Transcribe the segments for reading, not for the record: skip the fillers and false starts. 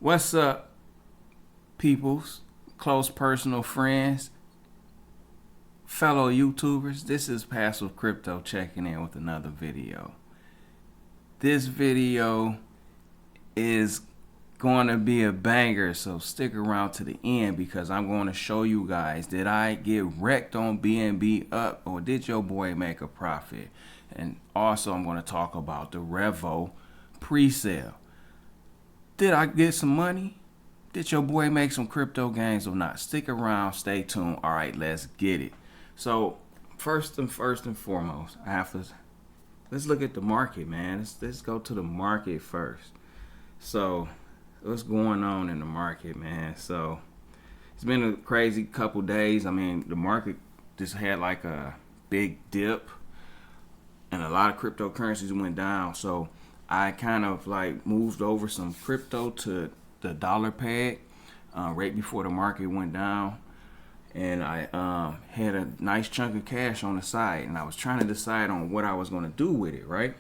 What's up, peoples, close personal friends, fellow YouTubers? This is Passive Crypto checking in with another video. This video is going to be a banger, so stick around to the end because I'm going to show you guys, did I get wrecked on BNB up or did your boy make a profit? And also I'm going to talk about the REVO pre-sale. Did I get some money? Did your boy make some crypto gains or not? Stick around, stay tuned. All right, let's get it. So first and foremost, let's look at the market, man. Let's go to the market first. So what's going on in the market, man? So it's been a crazy couple days. I mean, the market just had like a big dip and a lot of cryptocurrencies went down. So I kind of like moved over some crypto to the dollar peg right before the market went down, and I had a nice chunk of cash on the side, and I was trying to decide on what I was going to do with it, right?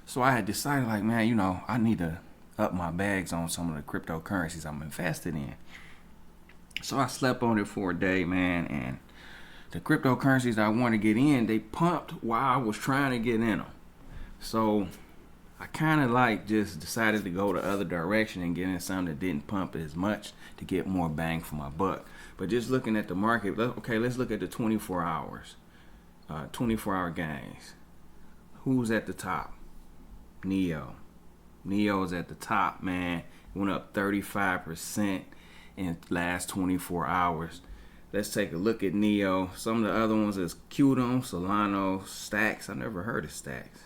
So I had decided, like, man, you know, I need to up my bags on some of the cryptocurrencies I'm invested in. So I slept on it for a day, man, and the cryptocurrencies I wanted to get in, they pumped while I was trying to get in them. So I kind of like just decided to go the other direction and get in something that didn't pump as much to get more bang for my buck. But just looking at the market, okay, let's look at the 24 hours, 24-hour gains. Who's at the top? Neo. Neo's at the top, man. It went up 35% in the last 24 hours. Let's take a look at Neo. Some of the other ones is Qdom, Solano, Stacks. I never heard of Stacks.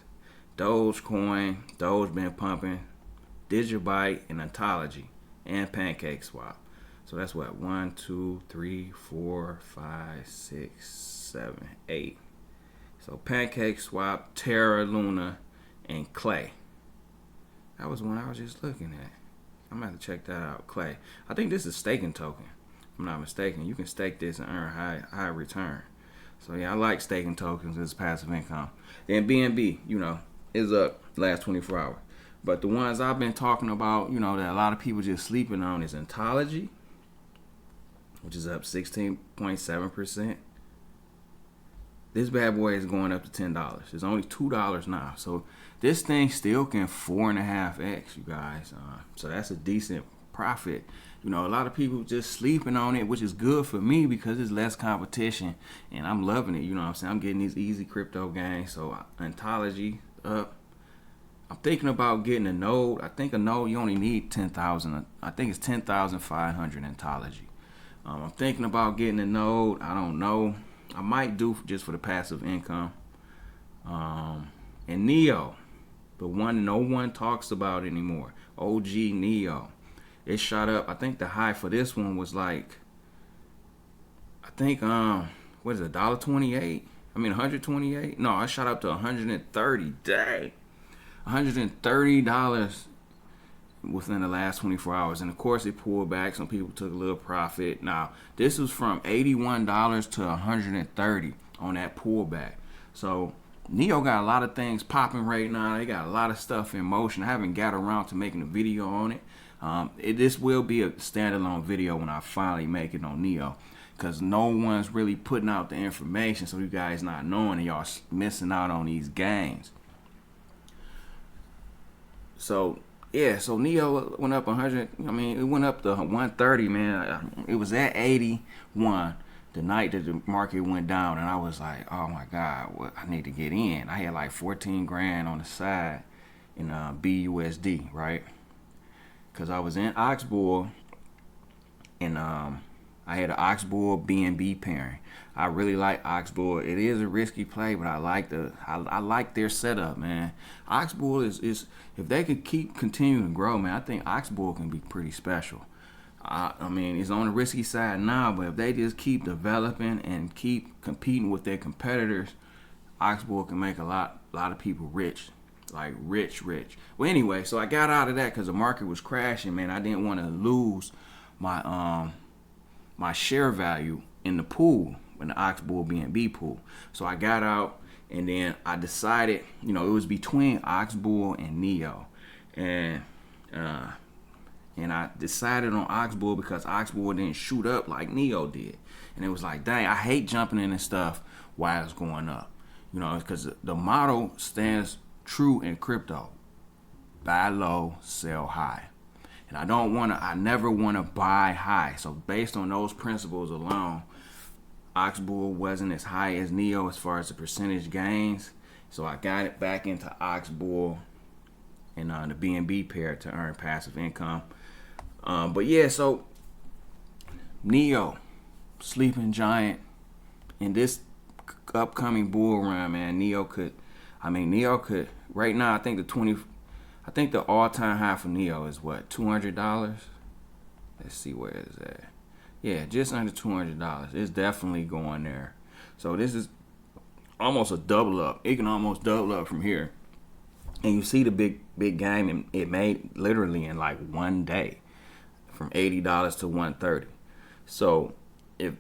Dogecoin, Doge been pumping, Digibyte, and Ontology, and PancakeSwap. So that's what, 1, 2, 3, 4, 5, 6, 7, 8. So PancakeSwap, Terra, Luna, and Clay. That was one I was just looking at. I'm gonna have to check that out. Clay. I think this is staking token. If I'm not mistaken. You can stake this and earn high return. So yeah, I like staking tokens as passive income. Then BNB, you know, is up last 24 hours. But the ones I've been talking about, you know, that a lot of people just sleeping on is Ontology, which is up 16.7%. This bad boy is going up to $10. It's only $2 now. So this thing still can 4.5x, you guys. So that's a decent profit. You know, a lot of people just sleeping on it, which is good for me because it's less competition and I'm loving it. You know what I'm saying? I'm getting these easy crypto gains. So Ontology up. I'm thinking about getting a node. I think a node you only need 10,000. I think it's 10,500 Ontology. I'm thinking about getting a node. I don't know. I might do just for the passive income. And Neo, the one no one talks about anymore. OG Neo. It shot up. I think the high for this one was like, I think what is it, $1.28? I mean 128? No, I shot up to 130. Dang. $130 within the last 24 hours. And of course it pulled back. Some people took a little profit. Now, this was from $81 to 130 on that pullback. So Neo got a lot of things popping right now. They got a lot of stuff in motion. I haven't got around to making a video on it. This will be a standalone video when I finally make it on Neo, because no one's really putting out the information, so you guys not knowing and y'all missing out on these gains. So yeah, so Neo went up 100. I mean, it went up to 130, man. It was at 81 the night that the market went down, and I was like, oh my God, I need to get in. I had like 14 grand on the side in BUSD, right? Because I was in Oxbull, and I had an Oxbull BNB pairing. I really like Oxbull. It is a risky play, but I like their setup, man. Oxbull is if they could keep continuing to grow, man, I think Oxbull can be pretty special. I mean, it's on the risky side now, but if they just keep developing and keep competing with their competitors, Oxbull can make a lot of people rich. Like rich. Well, anyway, so I got out of that because the market was crashing, man. I didn't want to lose my my share value in the pool, in the Oxbull BNB pool. So I got out, and then I decided, you know, it was between Oxbull and Neo, and And I decided on Oxbull because Oxbull didn't shoot up like Neo did. And it was like, dang, I hate jumping in and stuff while it's going up. You know, because the motto stands true in crypto. Buy low, sell high. And I never want to buy high. So based on those principles alone, Oxbull wasn't as high as Neo as far as the percentage gains. So I got it back into Oxbull and the BNB pair to earn passive income. But yeah, so Neo, sleeping giant, in this upcoming bull run, man, Neo could right now. I think the all-time high for Neo is what, $200. Let's see where it's at. Yeah, just under $200. It's definitely going there. So this is almost a double up. It can almost double up from here. And you see the big game it made literally in like one day, from $80 to $130. So if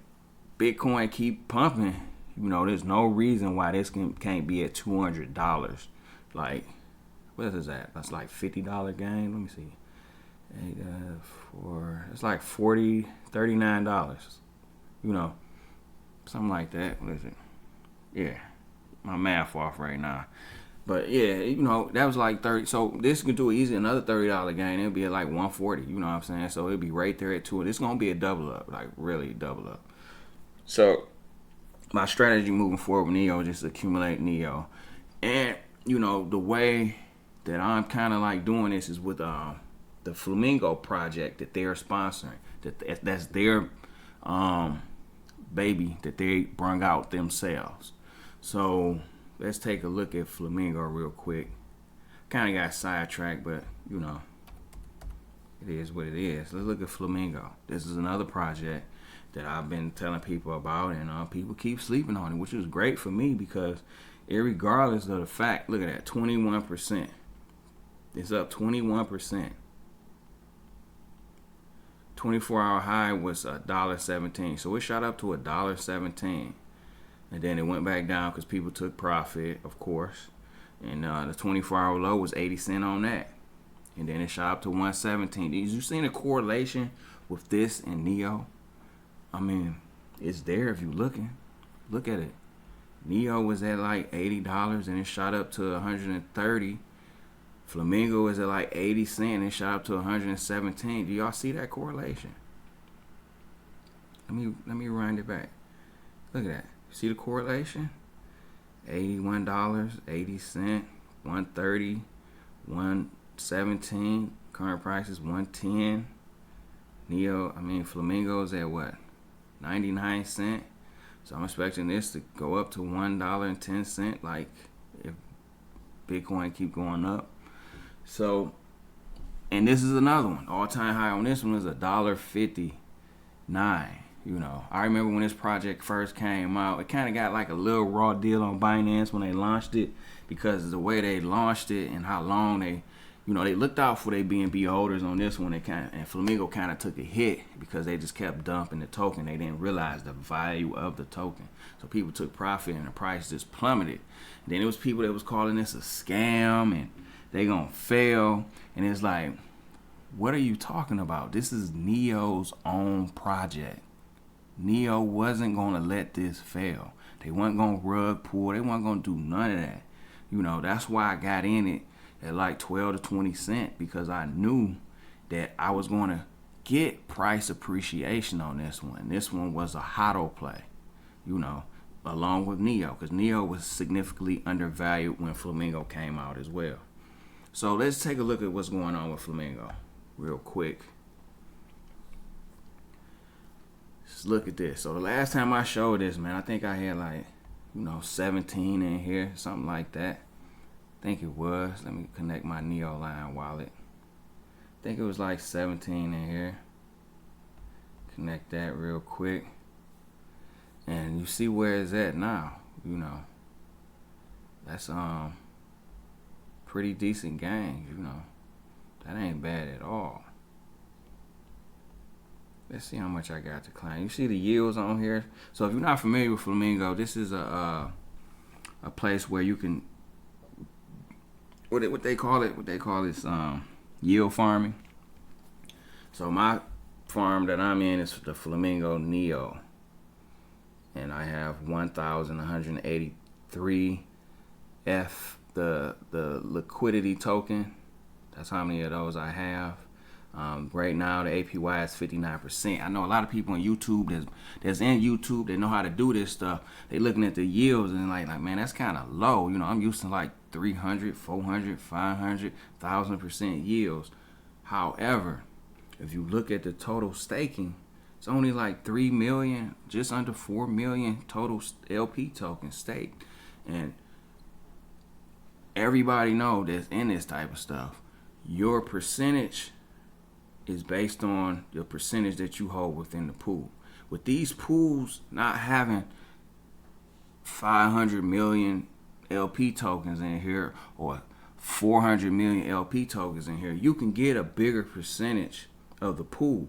Bitcoin keep pumping, you know, there's no reason why this can't be at $200. Like, what is that? That's like $50 gain. Let me see. It's like $39. You know, something like that. What is it? Yeah, my math off right now. But yeah, you know, that was like 30. So this can do easy another $30 gain. It'll be at like 140. You know what I'm saying? So it'll be right there at 2. It's gonna be a double up, like really double up. So my strategy moving forward with Neo is just accumulate Neo, and you know the way that I'm kind of like doing this is with the Flamingo project that they're sponsoring. That's their baby that they brung out themselves. So let's take a look at Flamingo real quick. Kind of got sidetracked, but you know, it is what it is. Let's look at Flamingo. This is another project that I've been telling people about, and people keep sleeping on it, which is great for me because irregardless of the fact, look at that, 21%. It's up 21%. 24-hour high was $1.17, so it shot up to $1.17. And then it went back down because people took profit, of course. And the 24-hour low was 80 cents on that. And then it shot up to 117. Did you see the correlation with this and Neo? I mean, it's there if you're looking. Look at it. Neo was at like $80 and it shot up to 130. Flamingo was at like 80 cents and it shot up to 117. Do y'all see that correlation? Let me rewind it back. Look at that. See the correlation? $81, 80 cents, 130, 117. Current price is 110. Flamingo's at what? 99 cents. So I'm expecting this to go up to $1.10, like if Bitcoin keep going up. So, and this is another one. All-time high on this one is $1.59. You know, I remember when this project first came out, it kind of got like a little raw deal on Binance when they launched it, because of the way they launched it and how long they looked out for their BNB holders on this one. And Flamingo kind of took a hit because they just kept dumping the token. They didn't realize the value of the token. So people took profit and the price just plummeted. And then it was people that was calling this a scam and they gonna fail. And it's like, what are you talking about? This is Neo's own project. Neo wasn't gonna let this fail. They weren't gonna rug pull. They weren't gonna do none of that. You know, that's why I got in it at like 12 to 20 cents, because I knew that I was going to get price appreciation on this one. This one was a HODL play, you know, along with Neo, because Neo was significantly undervalued when Flamingo came out as well. So let's take a look at what's going on with Flamingo real quick. Let's look at this. So the last time I showed this, man, I think I had like, 17 in here, something like that. I think it was. Let me connect my Neoline wallet. I think it was like 17 in here. Connect that real quick. And you see where it's at now. That's pretty decent gains, That ain't bad at all. Let's see how much I got to claim. You see the yields on here? So if you're not familiar with Flamingo, this is a place where you can what they call it yield farming. So my farm that I'm in is the Flamingo Neo, and I have 1,183 F, the liquidity token. That's how many of those I have. Right now the APY is 59%. I know a lot of people on YouTube that's in YouTube, they know how to do this stuff. They looking at the yields and like man, that's kind of low. You know, I'm used to like 300, 400, 500, 1,000% yields. However, if you look at the total staking, it's only like 3 million, just under 4 million total LP tokens staked. And everybody know that's in this type of stuff, your percentage is based on the percentage that you hold within the pool. With these pools not having 500 million LP tokens in here or 400 million LP tokens in here, you can get a bigger percentage of the pool.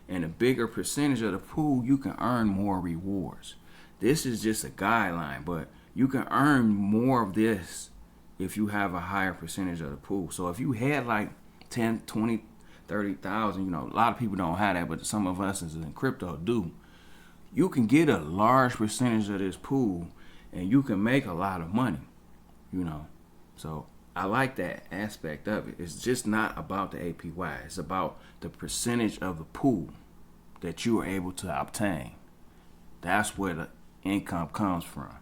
And a bigger percentage of the pool, you can earn more rewards. This is just a guideline, but you can earn more of this if you have a higher percentage of the pool. So if you had like 10, 20, 30,000, you know, a lot of people don't have that, but some of us as in crypto do. You can get a large percentage of this pool and you can make a lot of money, you know. So I like that aspect of it. It's just not about the APY. It's about the percentage of the pool that you are able to obtain. That's where the income comes from.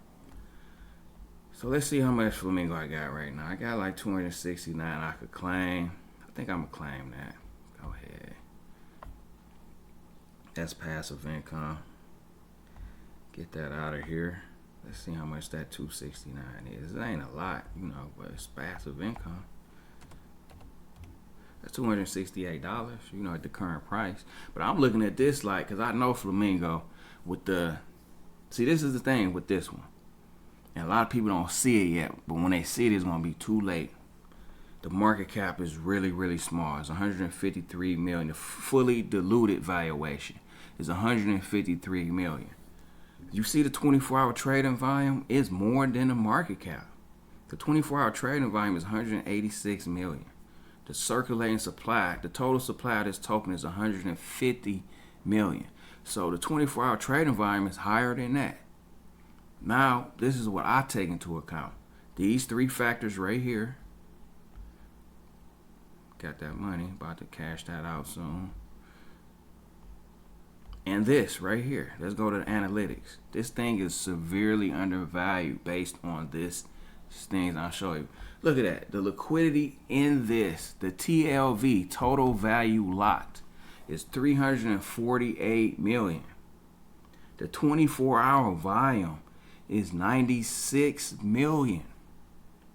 So let's see how much Flamingo I got right now. I got like 269 I could claim. I think I'm gonna claim that. Go ahead. That's passive income. Get that out of here. Let's see how much that 269 is. It ain't a lot, you know, but it's passive income. That's $268, you know, at the current price. But I'm looking at this like, because I know Flamingo with the, see, this is the thing with this one. And a lot of people don't see it yet, but when they see it, it's going to be too late. The market cap is really, really small. It's 153 million. The fully diluted valuation is 153 million. You see the 24-hour trading volume is more than the market cap. The 24-hour trading volume is 186 million. The circulating supply, the total supply of this token is 150 million. So the 24-hour trading volume is higher than that. Now, this is what I take into account. These three factors right here. Got that money, about to cash that out soon. And this right here, let's go to the analytics. This thing is severely undervalued based on this things I'll show you. Look at that. The liquidity in this, the TLV, total value locked, is 348 million. The 24-hour volume is 96 million.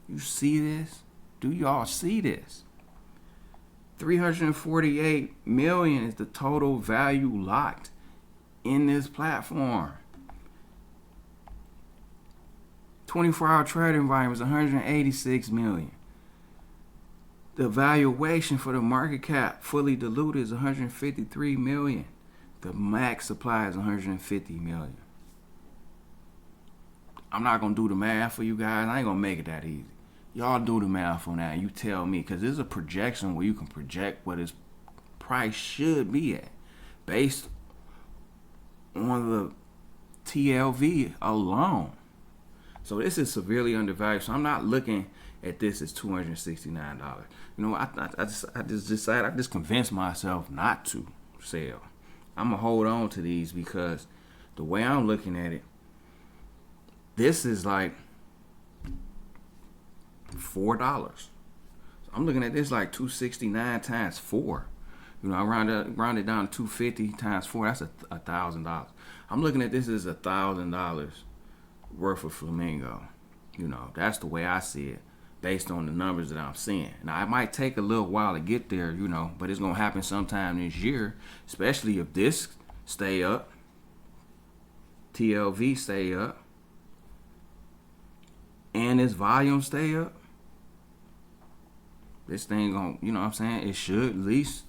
You see this? Do y'all see this? 348 million is the total value locked in this platform. 24-hour trading volume is 186 million. The valuation for the market cap fully diluted is 153 million. The max supply is 150 million. I'm not going to do the math for you guys. I ain't going to make it that easy. Y'all do the math on that and you tell me, because there's a projection where you can project what its price should be at based on the TLV alone. So this is severely undervalued. So I'm not looking at this as $269. You know, I just decided, I just convinced myself not to sell. I'm going to hold on to these because the way I'm looking at it, this is like $4. So I'm looking at this like 269 times 4. You know, I round it down to 250 times 4. That's $1,000. I'm looking at this as $1,000 worth of Flamingo. You know, that's the way I see it based on the numbers that I'm seeing. Now, it might take a little while to get there, you know, but it's going to happen sometime this year, especially if this stay up, TLV stay up, and its volume stay up. This thing going, you know what I'm saying? It should at least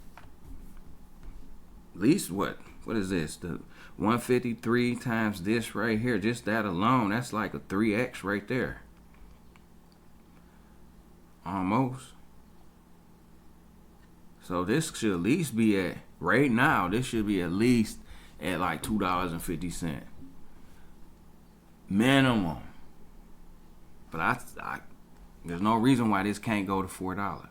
what is this? The 153 times this right here, just that alone, that's like a 3x right there. Almost. So this should at least be at Right now, this should be at least at like $2.50 minimum. But there's no reason why this can't go to $4,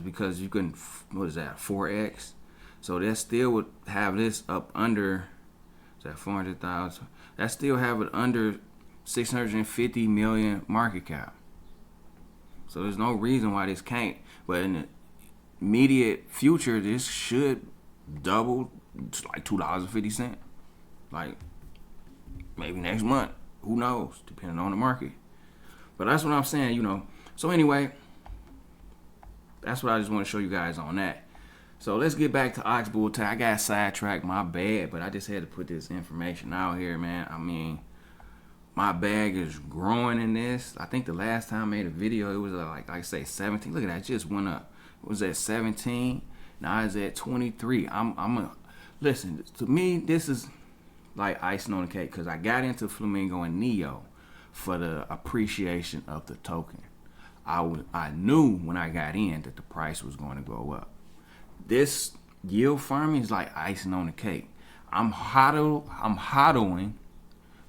because you can, what is that, 4x? So that still would have this up under, is that 400,000? That still have it under 650 million market cap. So there's no reason why this can't. But in the immediate future, this should double to like $2.50. Like maybe next month. Who knows? Depending on the market. But that's what I'm saying, you know. So anyway, that's what I just want to show you guys on that. So let's get back to Oxbull Tech. I got sidetracked, my bad, but I just had to put this information out here, man. I mean, my bag is growing in this. I think the last time I made a video, it was like I say 17. Look at that, it just went up. It was at 17. Now it's at 23. Listen, to me, this is like icing on the cake, because I got into Flamingo and Neo for the appreciation of the token. I knew when I got in that the price was going to go up. This yield farming is like icing on the cake. I'm hodling,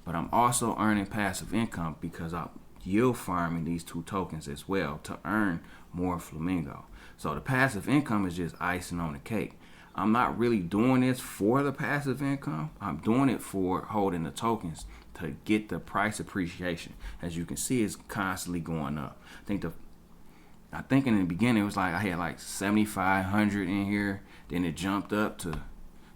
but I'm also earning passive income because I'm yield farming these two tokens as well to earn more Flamingo. So the passive income is just icing on the cake. I'm not really doing this for the passive income. I'm doing it for holding the tokens to get the price appreciation. As you can see, it's constantly going up. I think in the beginning it was like I had like 7,500 in here. Then it jumped up to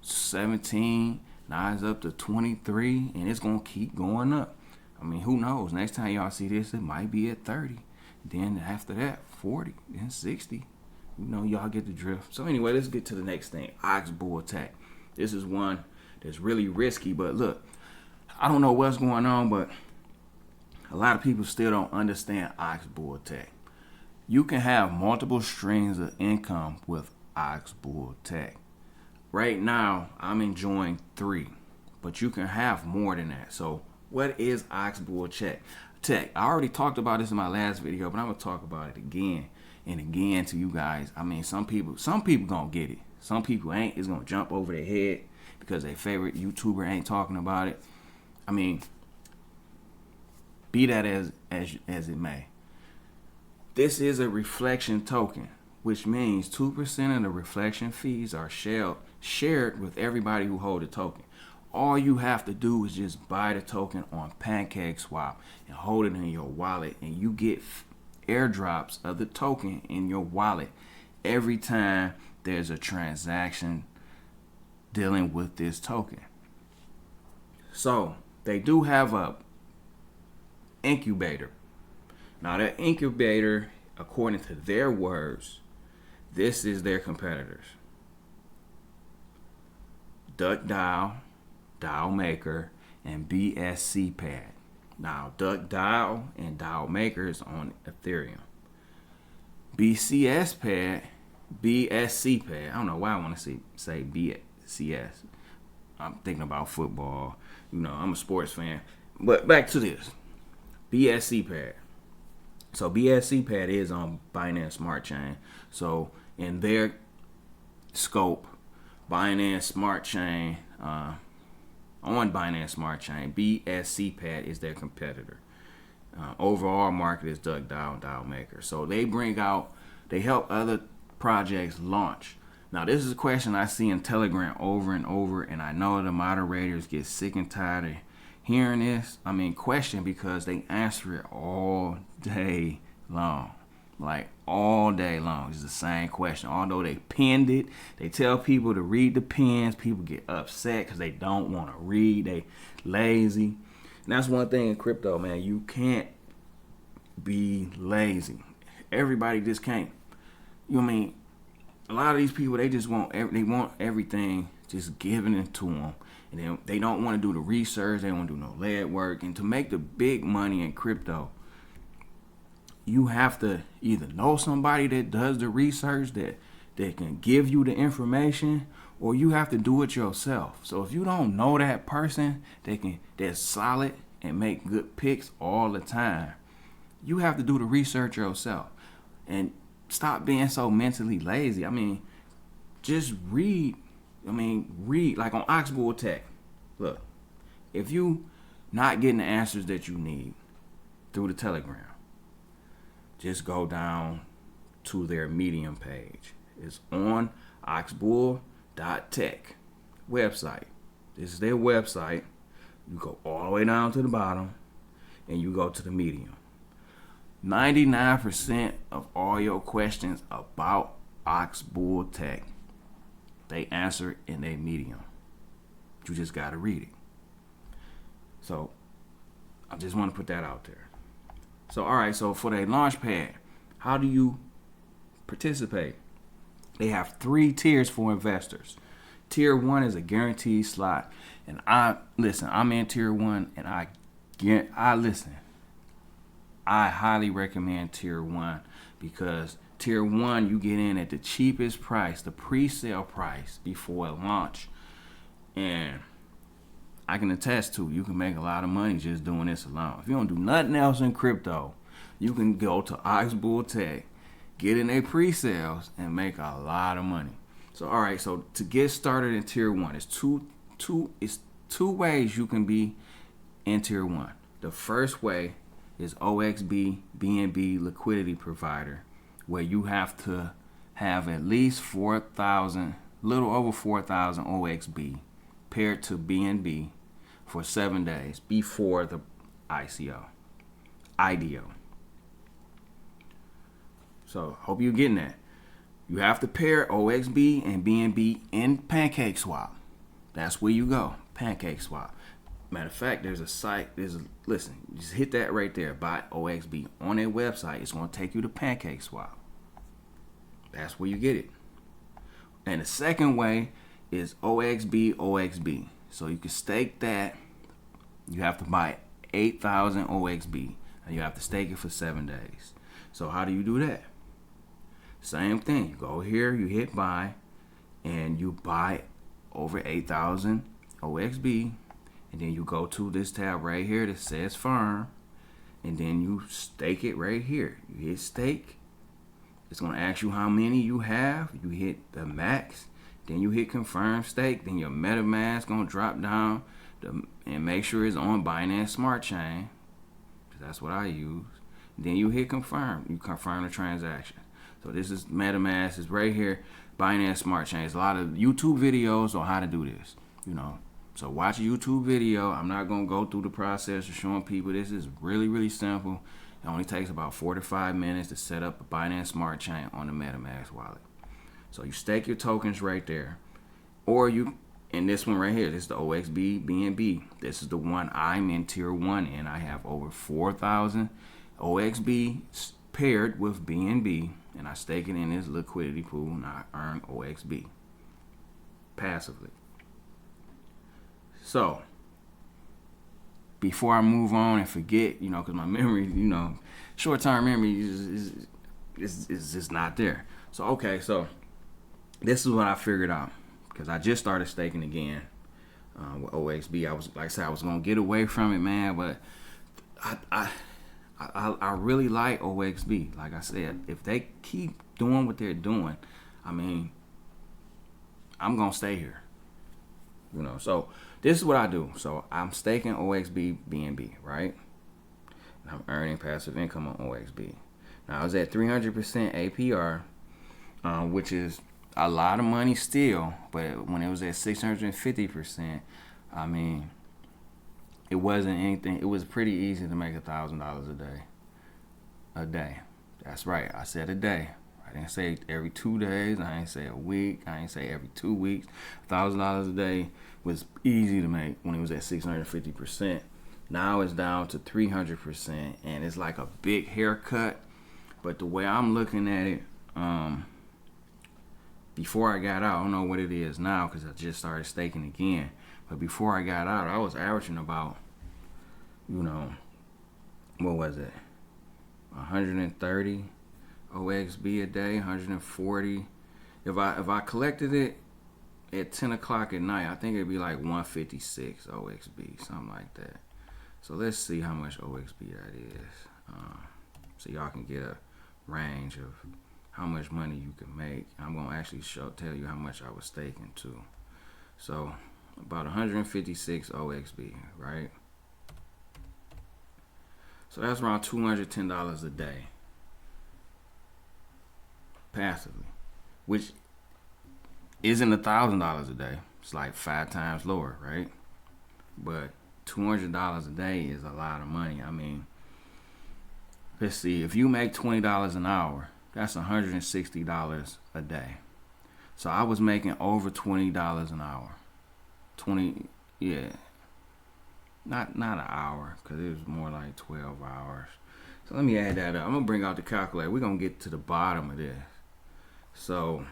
17. Now it's up to 23, and it's gonna keep going up. I mean, who knows? Next time y'all see this, it might be at 30. Then after that, 40, then 60. You know, y'all get the drift. So anyway, let's get to the next thing. Oxbull Tech. This is one that's really risky, but look, I don't know what's going on, but a lot of people still don't understand Oxbull Tech. You can have multiple streams of income with Oxbull Tech. Right now, I'm enjoying 3, but you can have more than that. So what is Oxbull Tech? I already talked about this in my last video, but I'm gonna talk about it again and again to you guys. I mean, some people gonna get it. Some people ain't. It's gonna jump over their head because their favorite YouTuber ain't talking about it. I mean, be that as it may. This is a reflection token, which means 2% of the reflection fees are shared with everybody who hold the token. All you have to do is just buy the token on PancakeSwap and hold it in your wallet, and you get airdrops of the token in your wallet every time there's a transaction dealing with this token. So they do have a incubator. Now that incubator, according to their words, this is their competitors: DuckDAO, DAO Maker, and BSC Pad. Now, DuckDAO and DAO Maker is on Ethereum. BSC Pad, I don't know why I want to say BCS. I'm thinking about football. You know, I'm a sports fan. But back to this. BSC Pad. So BSC Pad is on Binance Smart Chain. So in their scope, Binance Smart Chain, on Binance Smart Chain, BSC Pad is their competitor. Overall market is DuckDAO and DAO Maker. So they help other projects launch. Now this is a question I see in Telegram over and over, and I know the moderators get sick and tired of hearing this. Question, because they answer it all day long. Like all day long. It's the same question. Although they pinned it, they tell people to read the pins. People get upset because they don't want to read. They lazy. And that's one thing in crypto, man. You can't be lazy. Everybody just can't. You know what I mean? A lot of these people, they just want everything just given it to them. And they don't want to do the research. They don't want to do no lead work. And to make the big money in crypto, you have to either know somebody that does the research, that can give you the information, or you have to do it yourself. So if you don't know that person that's solid and make good picks all the time, you have to do the research yourself. And stop being so mentally lazy. Just read I mean, read, like on Oxbnb Tech. Look, if you not getting the answers that you need through the Telegram, just go down to their Medium page. It's on oxbull.tech website. This is their website. You go all the way down to the bottom and you go to the Medium. 99% of all your questions about Oxbnb Tech, they answer in their Medium. You just got to read it. So I just want to put that out there. So, all right, so for their launch pad, how do you participate? They have 3 tiers for investors. Tier 1 is a guaranteed slot. And I'm in tier 1 and I highly recommend tier 1 because tier 1 you get in at the cheapest price, the pre-sale price before launch. And I can attest to you can make a lot of money just doing this alone. If you don't do nothing else in crypto, you can go to Oxbnb Tech, get in their pre-sales, and make a lot of money. So all right, so to get started in tier 1, it's two ways you can be in tier 1. The first way is Oxbnb liquidity provider, where you have to have at least 4,000, little over 4,000 OXB paired to BNB for 7 days before the IDO. So hope you're getting that. You have to pair OXB and BNB in PancakeSwap. That's where you go, PancakeSwap. Matter of fact, there's a site, listen, just hit that right there, buy OXB on their website. It's going to take you to PancakeSwap. That's where you get it. And the second way is OXB. So you can stake that. You have to buy 8,000 OXB and you have to stake it for 7 days. So how do you do that? Same thing. You go here, you hit buy, and you buy over 8,000 OXB. And then you go to this tab right here that says firm. And then you stake it right here. You hit stake. It's going to ask you how many you have. You hit the max. Then you hit confirm stake. Then your MetaMask going to drop down and make sure it's on Binance Smart Chain. That's what I use. Then you hit confirm. You confirm the transaction. So this is MetaMask. It's right here. Binance Smart Chain. There's a lot of YouTube videos on how to do this. So watch a YouTube video. I'm not going to go through the process of showing people. This is really, really simple. It only takes about 4 to 5 minutes to set up a Binance Smart Chain on the MetaMask wallet. So you stake your tokens right there. Or you, in this one right here, this is the OXB BNB. This is the one I'm in tier 1 and I have over 4,000 OXB paired with BNB. And I stake it in this liquidity pool and I earn OXB passively. So, before I move on and forget, because my memory, short-term memory is just not there. So, okay, so this is what I figured out because I just started staking again with OXB. I was going to get away from it, man, but I really like OXB. Like I said, if they keep doing what they're doing, I'm going to stay here. So this is what I do. So I'm staking OXB BNB, right? And I'm earning passive income on OXB. Now I was at 300% APR, which is a lot of money still. But when it was at 650%, it wasn't anything. It was pretty easy to make $1,000 a day. That's right. I said a day. I didn't say every 2 days. I didn't say a week. I didn't say every 2 weeks. $1,000 a day was easy to make when it was at 650%. Now it's down to 300%, and it's like a big haircut. But the way I'm looking at it, before I got out, I don't know what it is now because I just started staking again. But before I got out, I was averaging about, what was it? 130 OXB a day, 140. If I collected it at 10 o'clock at night, I think it'd be like 156 OXB, something like that. So let's see how much OXB that is, so y'all can get a range of how much money you can make. I'm gonna actually tell you how much I was staking too. So about 156 OXB, right? So that's around $210 a day passively, which isn't $1,000 a day. It's like 5 times lower, right? But $200 a day is a lot of money. I mean, let's see, if you make $20 an hour, that's $160 a day. So I was making over $20 an hour. 20, yeah. Not an hour, because it was more like 12 hours. So let me add that up. I'm going to bring out the calculator. We're going to get to the bottom of this. So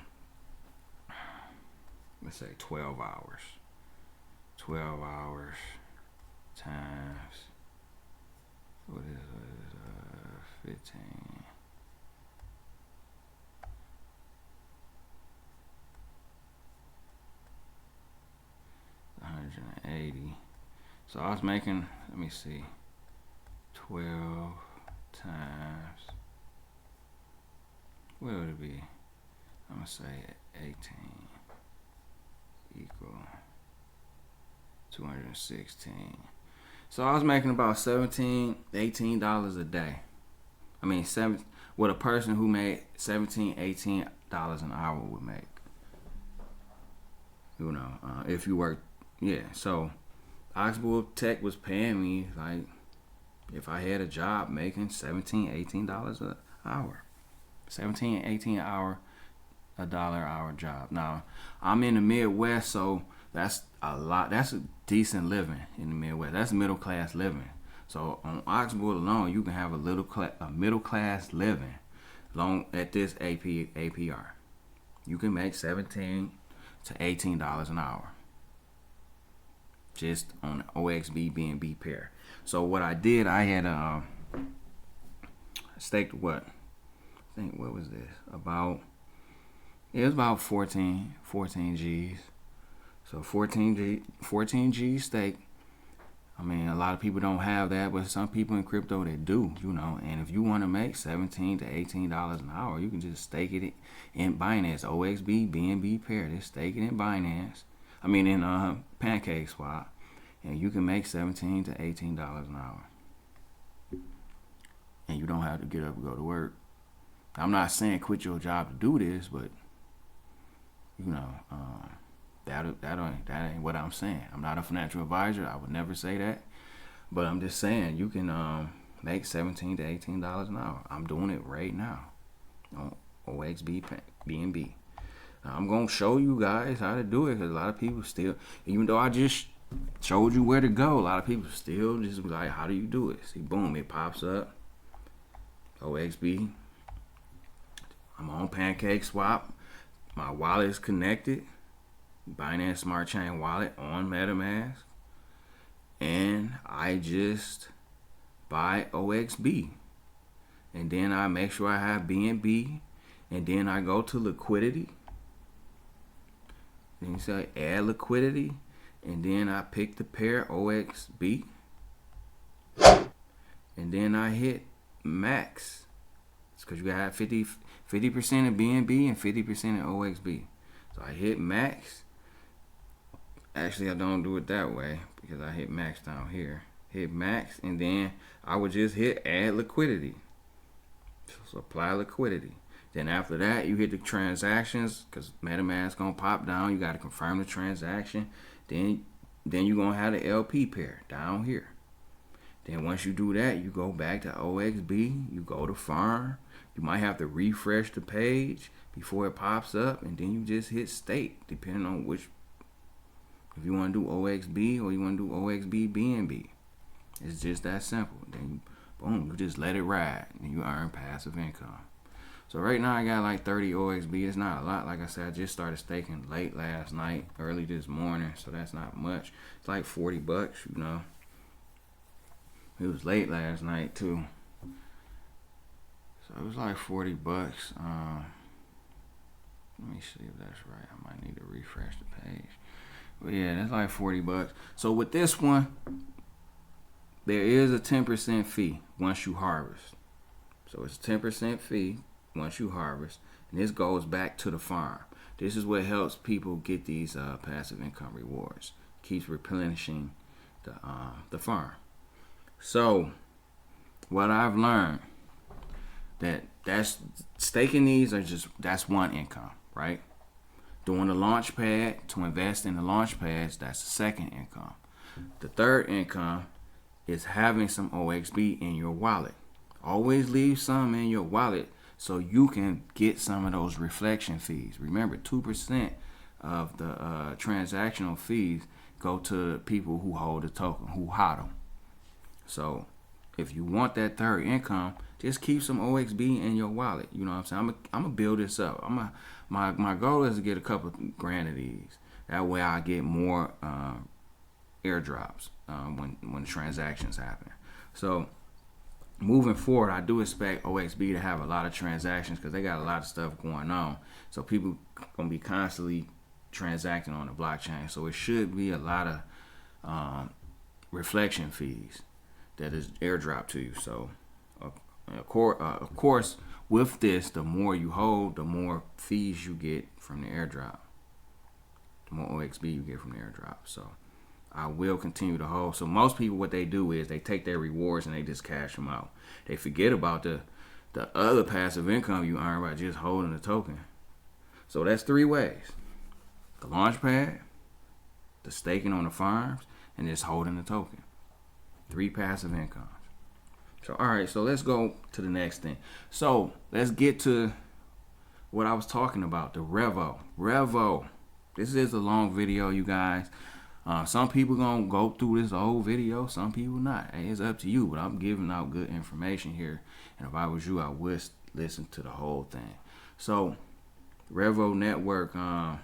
let's say 12 hours. 12 hours times, what is 15. 180. So I was making, let me see, 12 times, what would it be? I'm going to say 18 equal 216. So I was making about $17, $18 a day. I mean, what a person who made $17, $18 an hour would make. You know, if you work, yeah. So Oxbnb Tech was paying me like if I had a job making $17, $18 an hour. 17, 18 hour, $1 an hour job. Now, I'm in the Midwest, so that's a lot. That's a decent living in the Midwest. That's middle class living. So on Oxbnb alone, you can have a middle class living long at this APR. You can make $17 to $18 an hour just on the Oxbnb pair. So what I did, I had staked what? I think what was this? It was about 14 G's. So 14 G stake. I mean, a lot of people don't have that, but some people in crypto they do, you know. And if you want to make $17 to $18 an hour, you can just stake it in Binance, Oxbnb pair. Just stake it in Binance. I mean, in Pancake Swap, and you can make $17 to $18 an hour, and you don't have to get up and go to work. I'm not saying quit your job to do this, but you know, that ain't what I'm saying. I'm not a financial advisor. I would never say that, but I'm just saying you can make $17 to $18 an hour. I'm doing it right now on Oxbnb. Now, I'm gonna show you guys how to do it because a lot of people still, even though I just showed you where to go, a lot of people still just like, how do you do it? See, boom, it pops up. OXB. I'm on Pancake Swap. My wallet is connected. Binance Smart Chain wallet on MetaMask. And I just buy OXB. And then I make sure I have BNB. And then I go to liquidity. Then you say add liquidity. And then I pick the pair OXB. And then I hit max. It's because you got 50% of BNB and 50% of OXB. So I hit max. Actually, I don't do it that way because I hit max down here. Hit max, and then I would just hit add liquidity. So apply liquidity. Then after that, you hit the transactions because MetaMask gonna pop down. You gotta confirm the transaction. Then you're gonna have the LP pair down here. Then once you do that, you go back to OXB. You go to farm. You might have to refresh the page before it pops up, and then you just hit stake, depending on which. If you want to do OXB or you want to do OXB BNB, it's just that simple. Then boom, you just let it ride, and you earn passive income. So right now I got like 30 OXB. It's not a lot. Like I said, I just started staking late last night, early this morning, so that's not much. It's like $40, you know. It was late last night too. So it was like $40. Let me see if that's right. I might need to refresh the page. But yeah, that's like $40. So with this one, there is a 10% fee once you harvest. So it's a 10% fee once you harvest. And this goes back to the farm. this is what helps people get these passive income rewards. Keeps replenishing the farm. So what I've learned, that's staking these that's one income, right? Doing the launch pad, to invest in the launch pads, that's the second income. The third income is having some OXB in your wallet. Always leave some in your wallet so you can get some of those reflection fees. Remember, 2% of the transactional fees go to people who hold the token, who hodl. So if you want that third income, just keep some OXB in your wallet. You know what I'm saying? I'm gonna build this up. My goal is to get a couple grand of these. That way I get more airdrops when transactions happen. So moving forward, I do expect OXB to have a lot of transactions because they got a lot of stuff going on. So people gonna be constantly transacting on the blockchain. So it should be a lot of reflection fees that is airdrop to you. So of course, with this, the more you hold, the more fees you get from the airdrop. The more OXB you get from the airdrop. So I will continue to hold. So most people, what they do is they take their rewards and they just cash them out. They forget about the other passive income you earn by just holding the token. So that's three ways: the launch pad, the staking on the farms, and just holding the token. 3 passive incomes. So all right, so let's go to the next thing. So let's get to what I was talking about, the REVO. REVO. This is a long video, you guys. Some people gonna go through this whole video, some people not. Hey, it's up to you, but I'm giving out good information here. And if I was you, I would listen to the whole thing. So REVO network, the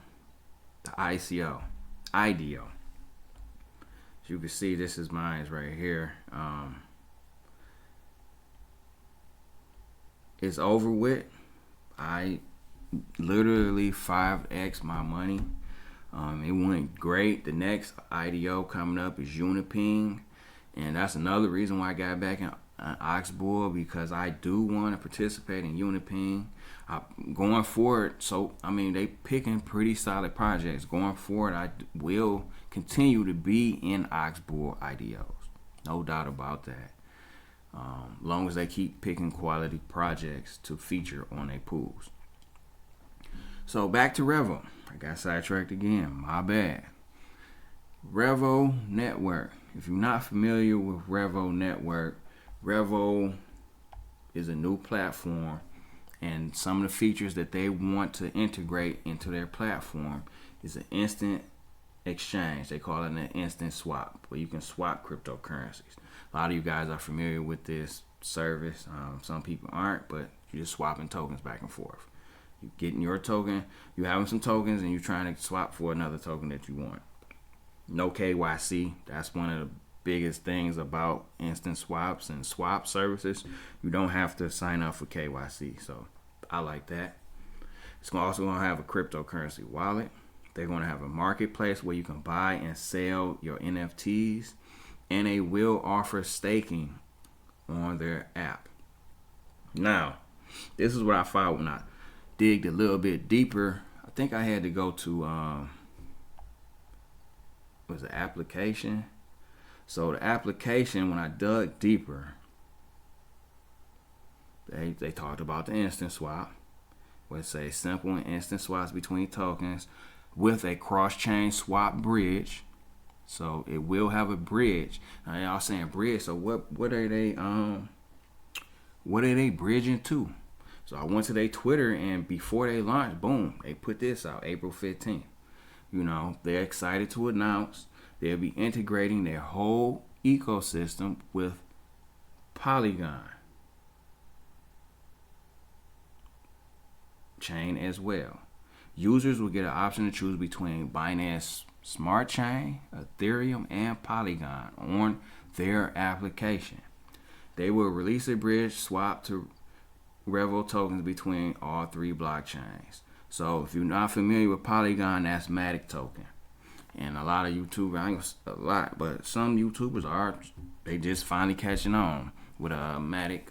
IDO. As you can see, this is mine right here. It's over with. I literally 5x my money. It went great. The next IDO coming up is Uniping, and that's another reason why I got back in Oxbnb, because I do want to participate in Uniping. Going forward, so I mean, they picking pretty solid projects. Going forward, I will continue to be in Oxbnb IDOs, no doubt about that. Long as they keep picking quality projects to feature on their pools. So back to REVO. I got sidetracked again. My bad. REVO Network. If you're not familiar with REVO Network, REVO is a new platform, and some of the features that they want to integrate into their platform is an instant exchange. They call it an instant swap, where you can swap cryptocurrencies. A lot of you guys are familiar with this service. Some people aren't, but you're just swapping tokens back and forth. You're getting your token, you're having some tokens, and you're trying to swap for another token that you want. No KYC. That's one of the biggest things about instant swaps and swap services. You don't have to sign up for KYC. So I like that. It's also going to have a cryptocurrency wallet. They're going to have a marketplace where you can buy and sell your NFTs. And they will offer staking on their app. Now, this is what I found when I digged a little bit deeper. I think I had to go to was the application. So the application, when I dug deeper, they talked about the instant swap, where it says simple and instant swaps between tokens with a cross-chain swap bridge. So it will have a bridge. Now y'all saying bridge, so what are they bridging to? So I went to their Twitter, and before they launched, boom, they put this out April 15th. You know, they're excited to announce they'll be integrating their whole ecosystem with Polygon chain as well. Users will get an option to choose between Binance Smart Chain, Ethereum, and Polygon on their application. They will release a bridge swap to REVO tokens between all 3 blockchains. So if you're not familiar with Polygon, that's Matic token. And a lot of YouTubers, but some YouTubers are, they just finally catching on with a Matic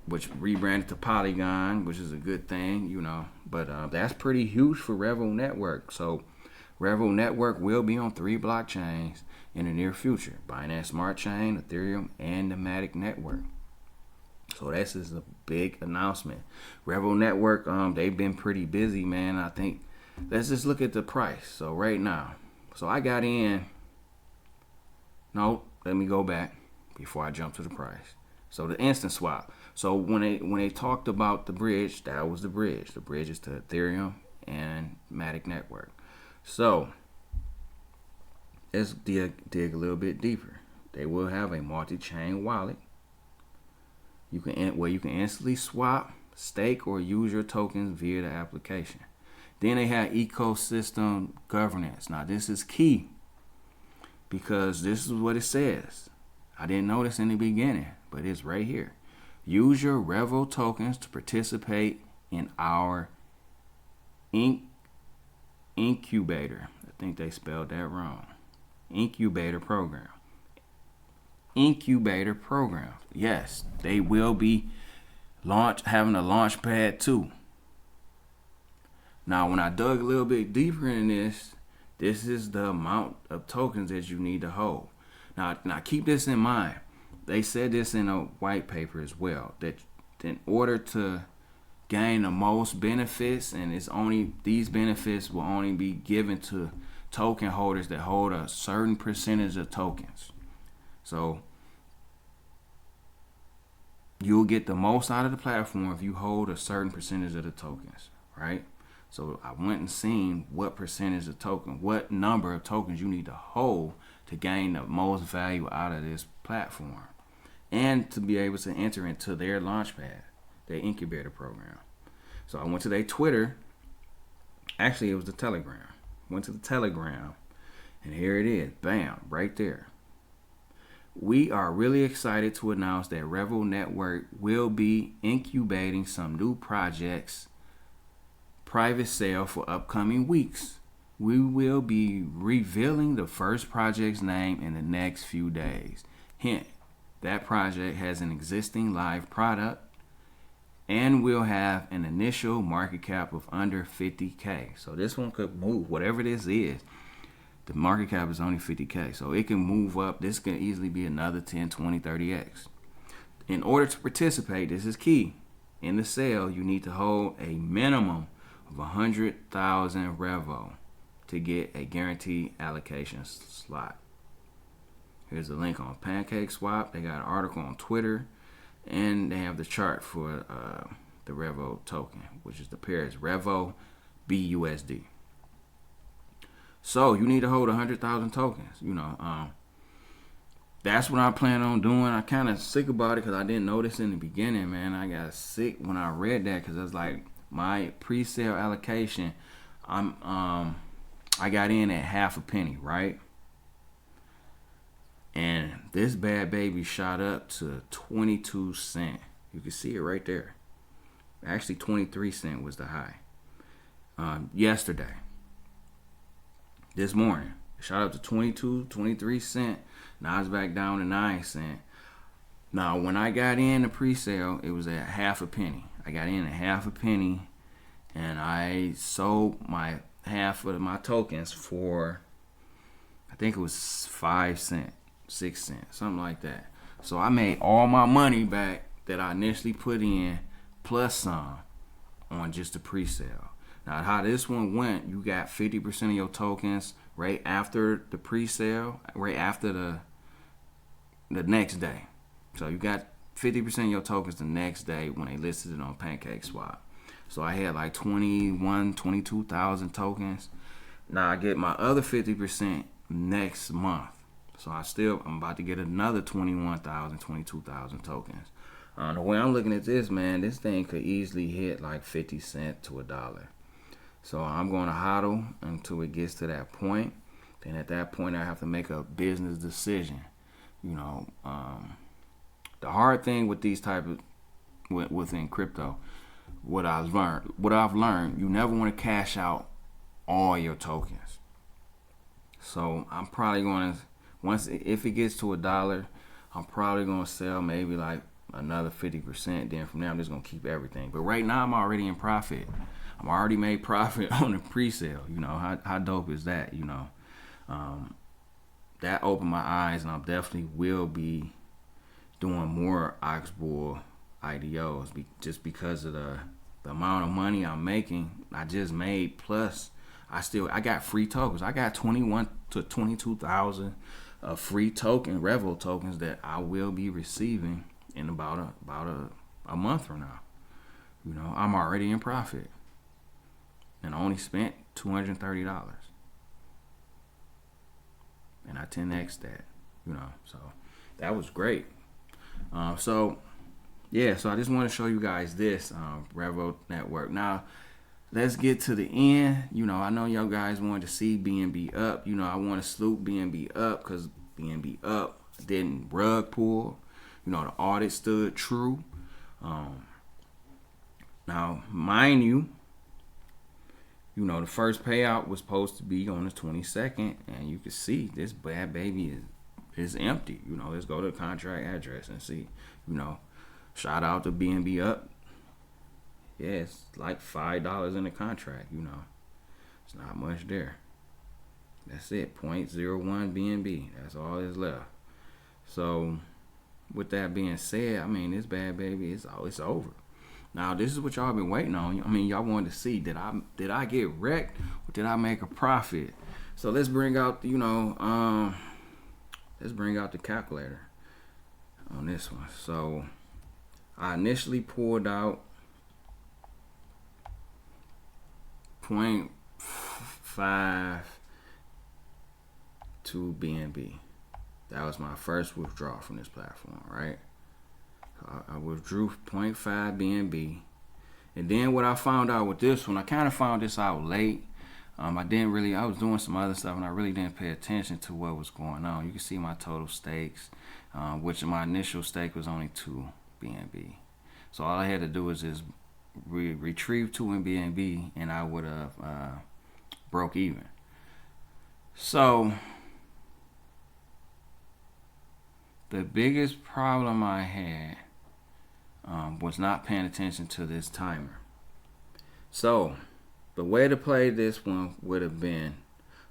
which rebranded to Polygon, which is a good thing, But that's pretty huge for REVO Network. So REVO Network will be on 3 blockchains in the near future: Binance Smart Chain, Ethereum, and the Matic Network. So this is a big announcement. REVO Network, they've been pretty busy, man. I think let's just look at the price. So right now, so I got in. No, let me go back before I jump to the price. So the instant swap. So when they talked about the bridge, that was the bridge. The bridge is to Ethereum and Matic Network. So let's dig a little bit deeper. They will have a multi-chain wallet. You can instantly swap, stake, or use your tokens via the application. Then they have ecosystem governance. Now this is key, because this is what it says. I didn't notice in the beginning, but it's right here. Use your REVO tokens to participate in our incubator. I think they spelled that wrong. Incubator program. Incubator program. Yes, they will be having a launch pad too. Now, when I dug a little bit deeper in this is the amount of tokens that you need to hold. Now keep this in mind. They said this in a white paper as well, that in order to gain the most benefits, and these benefits will only be given to token holders that hold a certain percentage of tokens. So you'll get the most out of the platform if you hold a certain percentage of the tokens, right? So I went and seen what percentage of token, what number of tokens you need to hold to gain the most value out of this platform, and to be able to enter into their launchpad, their incubator program. So I went to their Twitter. Actually, it was the Telegram. Went to the Telegram, and here it is. Bam, right there. We are really excited to announce that REVO Network will be incubating some new projects, private sale for upcoming weeks. We will be revealing the first project's name in the next few days. Hint, that project has an existing live product and will have an initial market cap of under 50K. So this one could move, whatever this is. The market cap is only 50K, so it can move up. This can easily be another 10, 20, 30X. In order to participate, this is key. In the sale, you need to hold a minimum of 100,000 REVO to get a guaranteed allocation slot. Here's a link on PancakeSwap. They got an article on Twitter, and they have the chart for the REVO token, which is the pair is REVO BUSD. So you need to hold 100,000 tokens. That's what I plan on doing. I kind of sick about it because I didn't notice in the beginning, man. I got sick when I read that because it's like my pre-sale allocation. I got in at half a penny, right? And this bad baby shot up to 22 cents. You can see it right there. Actually, 23 cents was the high. Yesterday. This morning, it shot up to 22, 23 cents. Now it's back down to 9 cents. Now, when I got in the pre-sale, it was at half a penny. I got in at half a penny, and I sold my half of my tokens for, I think it was 5 cents, 6 cents, something like that. So I made all my money back that I initially put in, plus some, on just the pre-sale. Now, how this one went, you got 50% of your tokens right after the pre-sale, right after the next day. So you got 50% of your tokens the next day when they listed it on PancakeSwap. So I had like 22,000 tokens. Now I get my other 50% next month. So I'm about to get another 22,000 tokens. The way I'm looking at this, man, this thing could easily hit like 50 cents to $1. So I'm going to hodl until it gets to that point. Then at that point, I have to make a business decision. The hard thing with these type of within crypto, what I've learned, you never want to cash out all your tokens. So I'm probably going to, if it gets to $1, I'm probably going to sell maybe like another 50%. Then from there, I'm just gonna keep everything. But right now, I'm already in profit. I'm already made profit on the pre-sale. You know, how dope is that? You know, that opened my eyes, and I definitely will be doing more Oxbull IDOs just because of the amount of money I'm making. I just made, plus I got free tokens. I got 21 to 22,000 free REVO tokens that I will be receiving in about a month from now. You know, I'm already in profit, and I only spent $230, and I 10x that. You know, so that was great. So I just want to show you guys this REVO network. Now, let's get to the end. You know, I know y'all guys wanted to see BNB up. You know, I want to salute BNB up because BNB up didn't rug pull. You know, the audit stood true. Now, mind you, the first payout was supposed to be on the 22nd, and you can see this bad baby is empty. You know, let's go to the contract address and see. You know, shout out to BNB up. Yeah, it's like $5 in the contract. You know, it's not much there. That's it, 0.01 BNB. That's all that's left. So, with that being said, I mean, this bad baby, it's over. Now, this is what y'all been waiting on. I mean, y'all wanted to see, did I get wrecked or did I make a profit? So let's bring out, let's bring out the calculator on this one. So I initially pulled out 0.52 BNB. That was my first withdrawal from this platform, right? I withdrew 0.5 BNB. And then what I found out with this one, I kind of found this out late. I was doing some other stuff and I really didn't pay attention to what was going on. You can see my total stakes, which my initial stake was only 2 BNB. So all I had to do was just retrieve 2 in BNB and I would have broke even. So the biggest problem I had was not paying attention to this timer. So the way to play this one would have been,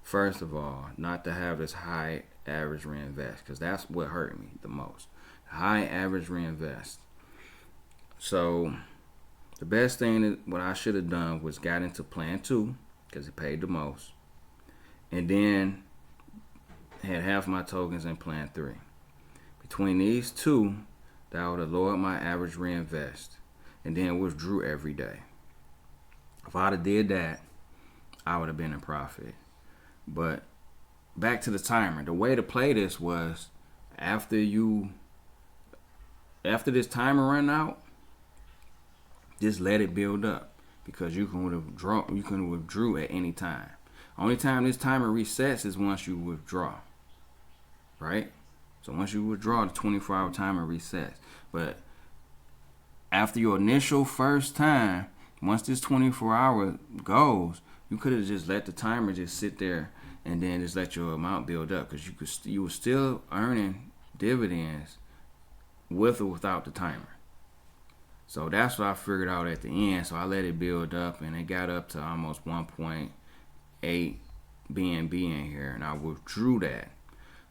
first of all, not to have this high average reinvest, because that's what hurt me the most. High average reinvest. So the best thing what I should have done was got into plan 2 because it paid the most, and then had half my tokens in plan 3. Between these two, that would have lowered my average reinvest and then withdrew every day. If I'd have did that, I would have been in profit. But back to the timer. The way to play this was after this timer run out, just let it build up, because you can withdraw at any time. Only time this timer resets is once you withdraw, right? So once you withdraw, the 24-hour timer resets. But after your initial first time, once this 24-hour goes, you could have just let the timer just sit there and then just let your amount build up, because you were still earning dividends with or without the timer. So that's what I figured out at the end. So I let it build up, and it got up to almost 1.8 BNB in here, and I withdrew that.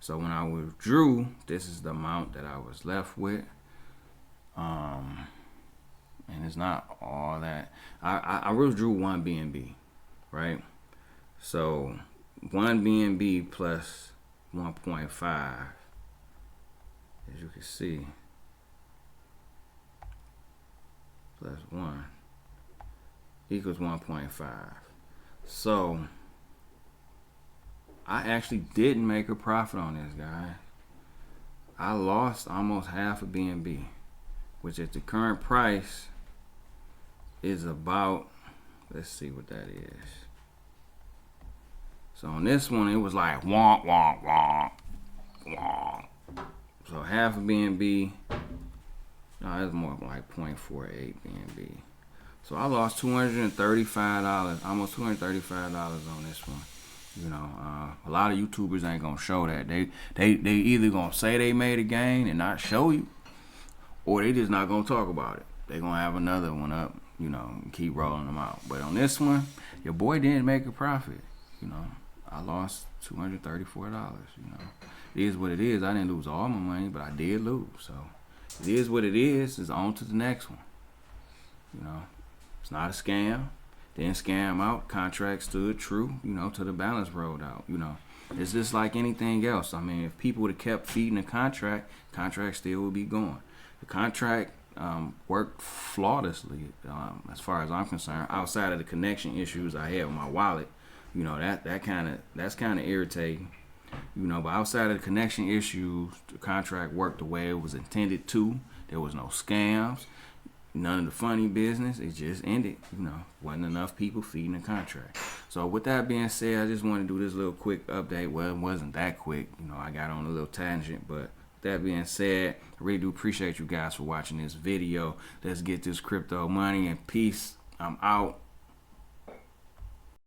So when I withdrew, this is the amount that I was left with. And it's not all that. I withdrew 1 BNB, right? So 1 BNB plus 1.5, as you can see, plus 1 equals 1.5. So I actually didn't make a profit on this, guy. I lost almost half a BNB, which at the current price is about, let's see what that is. So on this one, it was like wonk, wonk, wonk, wonk. So half a BNB, no, it's more like 0.48 BNB. So I lost $235, almost $235 on this one. You know, a lot of YouTubers ain't gonna show that. They either gonna say they made a gain and not show you, or they just not gonna talk about it. They gonna have another one up, you know, and keep rolling them out. But on this one, your boy didn't make a profit. You know, I lost $234. You know, it is what it is. I didn't lose all my money, but I did lose. So it is what it is. It's on to the next one. You know, it's not a scam. Didn't scam out. Contract stood true. You know, till the balance rolled out. You know, it's just like anything else. I mean, if people would have kept feeding the contract still would be going. The contract worked flawlessly, as far as I'm concerned. Outside of the connection issues I had with my wallet, you know, that's kind of irritating. You know, but outside of the connection issues, the contract worked the way it was intended to. There was no scams, none of the funny business. It just ended. You know, wasn't enough people feeding the contract. So with that being said, I just want to do this little quick update. Well, it wasn't that quick. You know, I got on a little tangent, but that being said, I really do appreciate you guys for watching this video. Let's get this crypto money and peace. I'm out.